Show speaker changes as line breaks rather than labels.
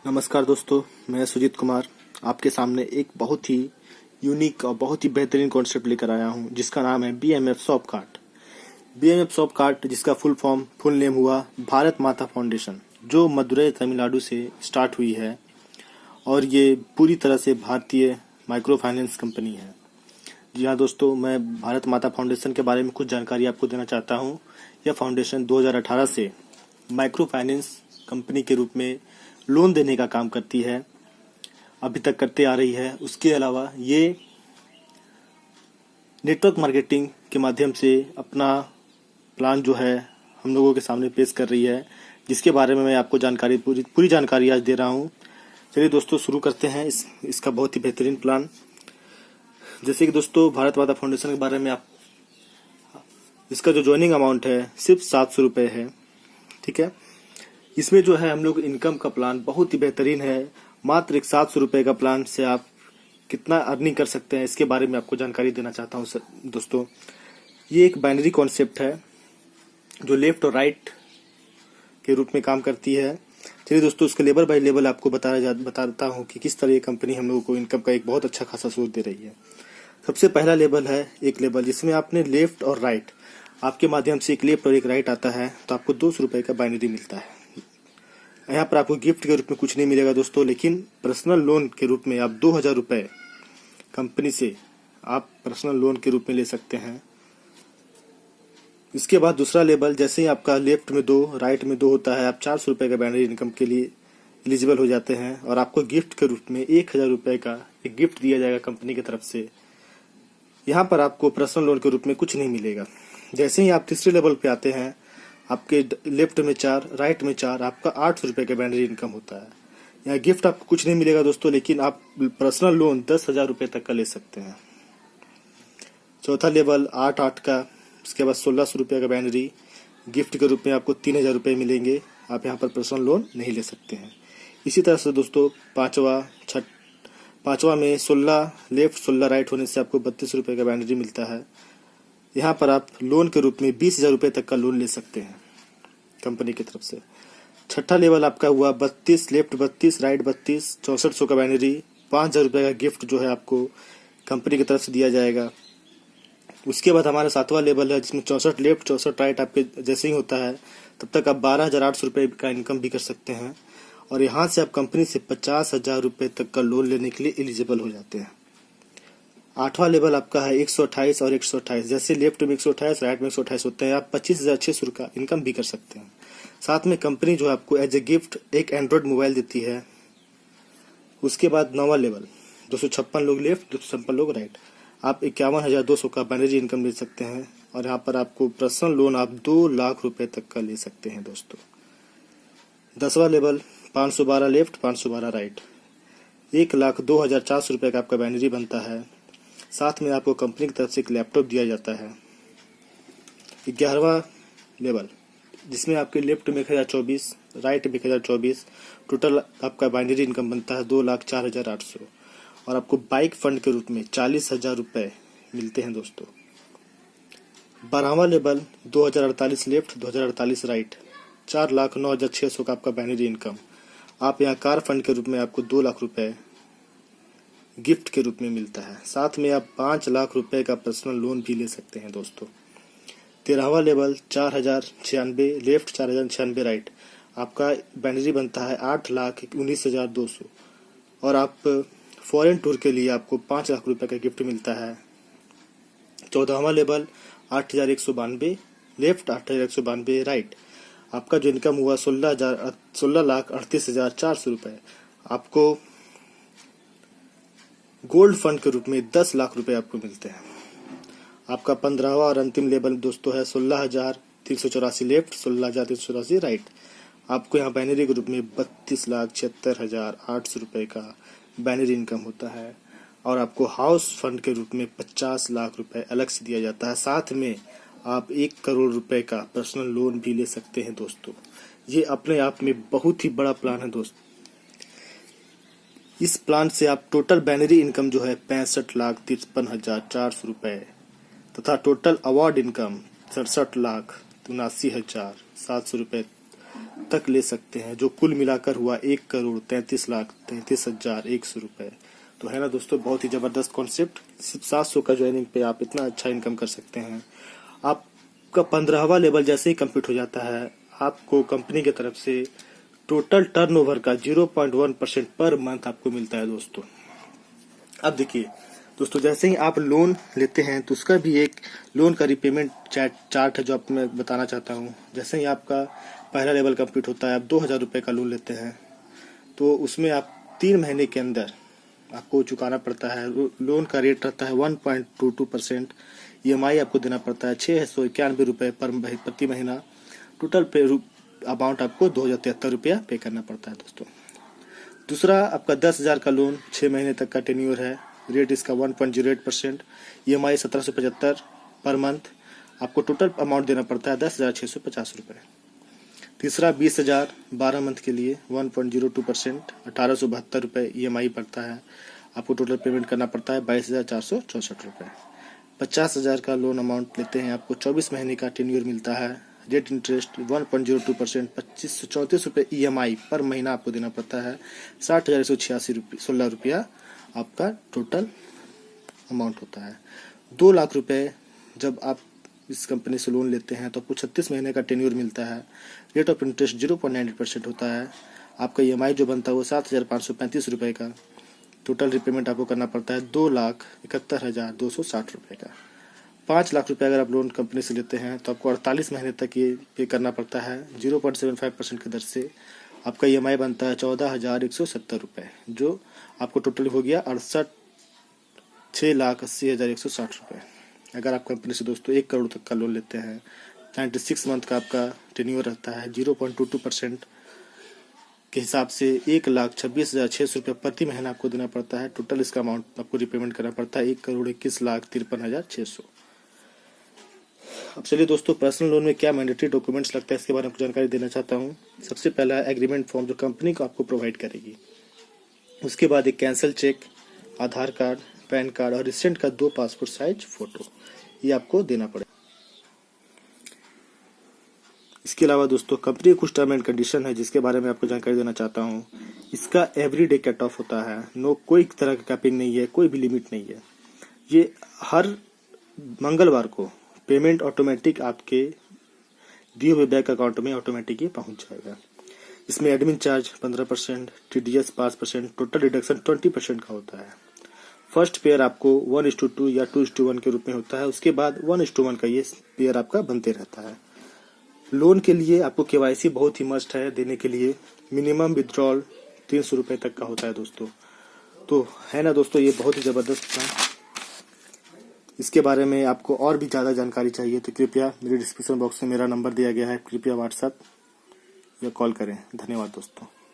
नमस्कार दोस्तों, मैं सुजीत कुमार आपके सामने एक बहुत ही यूनिक और बहुत ही बेहतरीन कॉन्सेप्ट लेकर आया हूं, जिसका नाम है BMF shop cart. BMF shop cart, जिसका फुल नेम हुआ भारत माता फाउंडेशन, जो मदुरई तमिलनाडु से स्टार्ट हुई है और ये पूरी तरह से भारतीय माइक्रो फाइनेंस कंपनी है। जी हाँ दोस्तों, मैं भारत माता फाउंडेशन के बारे में कुछ जानकारी आपको देना चाहता हूँ। यह फाउंडेशन 2018 से माइक्रो फाइनेंस कंपनी के रूप में लोन देने का काम करती है, अभी तक करते आ रही है। उसके अलावा ये नेटवर्क मार्केटिंग के माध्यम से अपना प्लान जो है हम लोगों के सामने पेश कर रही है, जिसके बारे में मैं आपको पूरी जानकारी आज दे रहा हूँ। चलिए दोस्तों, शुरू करते हैं इसका बहुत ही बेहतरीन प्लान। जैसे कि दोस्तों, भारत माता फाउंडेशन के बारे में इसका जो ज्वाइनिंग अमाउंट है सिर्फ 700 रुपये है। ठीक है, इसमें जो है हम लोग इनकम का प्लान बहुत ही बेहतरीन है। मात्र एक 700 रुपये का प्लान से आप कितना अर्निंग कर सकते हैं, इसके बारे में आपको जानकारी देना चाहता हूँ दोस्तों। ये एक बाइनरी कॉन्सेप्ट है जो लेफ्ट और राइट के रूप में काम करती है। चलिए दोस्तों, उसके लेवल बाय लेवल आपको बताता हूँ कि किस तरह ये कंपनी हम लोगों को इनकम का एक बहुत अच्छा खासा सोर्स दे रही है। सबसे पहला लेवल है एक लेवल जिसमें आपने लेफ्ट और राइट, आपके माध्यम से एक लेफ्ट और एक राइट आता है, तो आपको 200 रुपये का बाइनरी मिलता है। यहाँ पर आपको गिफ्ट के रूप में कुछ नहीं मिलेगा दोस्तों, लेकिन पर्सनल लोन के रूप में आप 2000 रुपये कंपनी से आप पर्सनल लोन के रूप में ले सकते हैं। इसके बाद दूसरा लेवल, जैसे ही आपका लेफ्ट में 2 राइट में 2 होता है, आप 400 रुपये का बाइनरी इनकम के लिए एलिजिबल हो जाते हैं और आपको गिफ्ट के रूप में 1000 रुपये का एक गिफ्ट दिया जाएगा कंपनी की तरफ से। यहाँ पर आपको पर्सनल लोन के रूप में कुछ नहीं मिलेगा। जैसे ही आप तीसरे लेवल पे आते हैं, आपके लेफ्ट में 4 राइट में 4, आपका 800 रुपये का बाइनरी इनकम होता है। यहाँ गिफ्ट आपको कुछ नहीं मिलेगा दोस्तों, लेकिन आप पर्सनल लोन 10,000 रुपये तक का ले सकते हैं। चौथा लेवल 8 का, उसके बाद 1600 रुपये का बाइनरी गिफ्ट के रूप में आपको 3000 रुपये मिलेंगे। आप यहाँ पर पर्सनल लोन नहीं ले सकते हैं। इसी तरह से दोस्तों, पांचवा में 16 लेफ्ट 16 राइट होने से आपको 32 रुपये का बाइनरी मिलता है। यहाँ पर आप लोन के रूप में 20,000 रुपये तक का लोन ले सकते हैं कंपनी की तरफ से। छठा लेवल आपका हुआ 32 लेफ्ट 32 राइट 32, 6400 का बाइनरी, 5000 रुपये का गिफ्ट जो है आपको कंपनी की तरफ से दिया जाएगा। उसके बाद हमारा 7वां लेवल है जिसमें 64 लेफ्ट 64 राइट आपके जैसे ही होता है, तब तक आप 12,800 रुपये का इनकम भी कर सकते हैं और यहाँ से आप कंपनी से 50,000 रुपये तक का लोन लेने के लिए एलिजिबल हो जाते हैं। 8वां लेवल आपका है 128 और 128, जैसे लेफ्ट में 128 राइट में 128 होते हैं, आप 25,600 का इनकम भी कर सकते हैं। साथ में कंपनी जो आपको एज ए गिफ्ट एक एंड्रॉयड मोबाइल देती है। उसके बाद 9वां लेवल 256 लोग लेफ्ट 256 लोग राइट, आप 51,200 का बाइनरी इनकम ले सकते हैं और यहाँ पर आपको पर्सनल लोन आप 2 लाख रुपए तक का ले सकते हैं दोस्तों। 10वां लेवल 512 लेफ्ट 512 राइट, 1,02,400 रुपये का आपका बाइनरी बनता है। साथ में आपको कंपनी की तरफ से एक लैपटॉप दिया जाता है। 11वां लेवल जिसमें आपके लेफ्ट में 1024 राइट में 1024, टोटल आपका बाइनरी इनकम बनता है 2,04,800 और आपको बाइक फंड के रूप में 40,000 रुपये मिलते हैं दोस्तों। 12वां लेवल 2048 लेफ्ट 2048 राइट, 4,09,600 का आपका बाइनरी इनकम। आप यहाँ कार फंड के रूप में आपको 2 लाख रुपए गिफ्ट के रूप में मिलता है। साथ में आप 5 लाख रुपए का पर्सनल लोन भी ले सकते हैं दोस्तों। 13वां लेवल 4,096 लेफ्ट 4,096 राइट, आपका बाइनरी बनता है 8,19,200 और आप फॉरेन टूर के लिए आपको 5 लाख रुपए का गिफ्ट मिलता है। 14वां लेवल 8,192 लेफ्ट 8,192 राइट, आपका जो इनकम हुआ 16,38,400 रुपये, आपको गोल्ड फंड के रूप में 10 लाख रुपए आपको मिलते हैं। आपका 15वां और अंतिम लेवल दोस्तों है 16,384 लेफ्ट 16,384 राइट, आपको यहाँ बाइनरी के रूप में 32,76,800 रुपये का बाइनरी इनकम होता है और आपको हाउस फंड के रूप में 50 लाख रुपए अलग से दिया जाता है। साथ में आप 1 करोड़ रुपए का पर्सनल लोन भी ले सकते हैं दोस्तों। ये अपने आप में बहुत ही बड़ा प्लान है दोस्त। इस प्लान से आप टोटल बाइनरी इनकम जो है 65,53,400 रुपये तथा टोटल अवार्ड इनकम 67,79,700 रुपये तक ले सकते हैं, जो कुल मिलाकर हुआ 1,33,33,100 रुपए। तो है ना दोस्तों, बहुत ही जबरदस्त कॉन्सेप्ट। सिर्फ 700 का ज्वाइनिंग पे आप इतना अच्छा इनकम कर सकते हैं। आपका 15वां लेवल जैसे ही कंप्लीट हो जाता है, आपको कंपनी की तरफ से टोटल टर्नओवर का 0.1% पर मंथ आपको मिलता है दोस्तों। अब देखिए दोस्तों, जैसे ही आप लोन लेते हैं तो उसका भी एक लोन का रिपेमेंट चार्ट है जो आपको मैं बताना चाहता हूँ। जैसे ही आपका पहला लेवल कंप्लीट होता है, आप 2,000 रुपये का लोन लेते हैं, तो उसमें आप 3 महीने के अंदर आपको चुकाना पड़ता है। लोन का रेट रहता है 1.22%। EMI आपको देना पड़ता है 691 रुपये प्रति महीना। टोटल पे अमाउंट आपको 2,073 रुपया पे करना पड़ता है दोस्तों। दूसरा, आपका 10,000 का लोन 6 महीने तक का टेन्योर है। रेट इसका 1.08%। EMI 1,775 per month. आपको टोटल अमाउंट देना पड़ता है 10,650 रुपये। तीसरा, 20,000 12 मंथ के लिए 1.02%, 1,872 रुपये EMI पड़ता है। आपको टोटल पेमेंट करना पड़ता है 22,464 रुपये। 50,000 का लोन अमाउंट लेते हैं, आपको 24 महीने का टेन्योर मिलता है। रेट इंटरेस्ट 1.02%, 2,534 रुपये EMI पर महीना आपको देना पड़ता है। 60,186 रुपया आपका टोटल अमाउंट होता है। 2 लाख रुपए जब आप इस कंपनी से लोन लेते हैं तो आपको 36 महीने का टेन्योर मिलता है। रेट ऑफ इंटरेस्ट 0.98% होता है। आपका EMI जो बनता है वो 7,535 रुपये का। टोटल रिपेमेंट आपको करना पड़ता है 2,71,260 रुपये का। 5 लाख रुपए अगर आप लोन कंपनी से लेते हैं तो आपको 48 महीने तक ये पे करना पड़ता है 0.75% की दर से। आपका EMI बनता है 14,170 रुपये, जो आपको टोटल हो गया 6,80,160 रुपये। अगर आप कंपनी से दोस्तों 1 करोड़ तक का लोन लेते हैं, 96 मंथ का आपका टेन्योर रहता है। 0.22% के हिसाब से 1,26,600 रुपये प्रति महीना आपको देना पड़ता है। टोटल इसका अमाउंट आपको रिपेमेंट करना पड़ता है 1,21,53,600। अब चलिए दोस्तों, पर्सनल लोन में क्या मैंडेटरी डॉक्यूमेंट्स लगता है इसके बारे में जानकारी देना चाहता हूँ। सबसे पहला एग्रीमेंट फॉर्म जो कंपनी को आपको प्रोवाइड करेगी। उसके बाद एक कैंसल चेक, आधार कार्ड, पैन कार्ड और रिसेंट का 2 पासपोर्ट साइज फोटो, ये आपको देना पड़ेगा। इसके अलावा दोस्तों, कंपनी की कुछ टर्म एंड कंडीशन है जिसके बारे में आपको जानकारी देना चाहता हूँ। इसका एवरीडे कट ऑफ होता है। नो, कोई तरह का कैपिंग नहीं है, कोई भी लिमिट नहीं है। ये हर मंगलवार को पेमेंट ऑटोमेटिक आपके दिए हुए बैंक अकाउंट में ऑटोमेटिक ही पहुंच जाएगा। इसमें admin charge 15%, TDS 5%, total deduction 20% का होता है। फर्स्ट पेयर आपको 1:2 या 2:1 के रूप में होता है। उसके बाद 1:1 का ये पेयर आपका बनते रहता है। लोन के लिए आपको KYC बहुत ही मस्ट है देने के लिए। मिनिमम विड्रॉल 300 रुपये तक का होता है दोस्तों। तो है ना दोस्तों, ये बहुत ही ज़बरदस्त था। इसके बारे में आपको और भी ज़्यादा जानकारी चाहिए तो कृपया मेरे डिस्क्रिप्शन बॉक्स में मेरा नंबर दिया गया है, कृपया व्हाट्सएप या कॉल करें। धन्यवाद दोस्तों।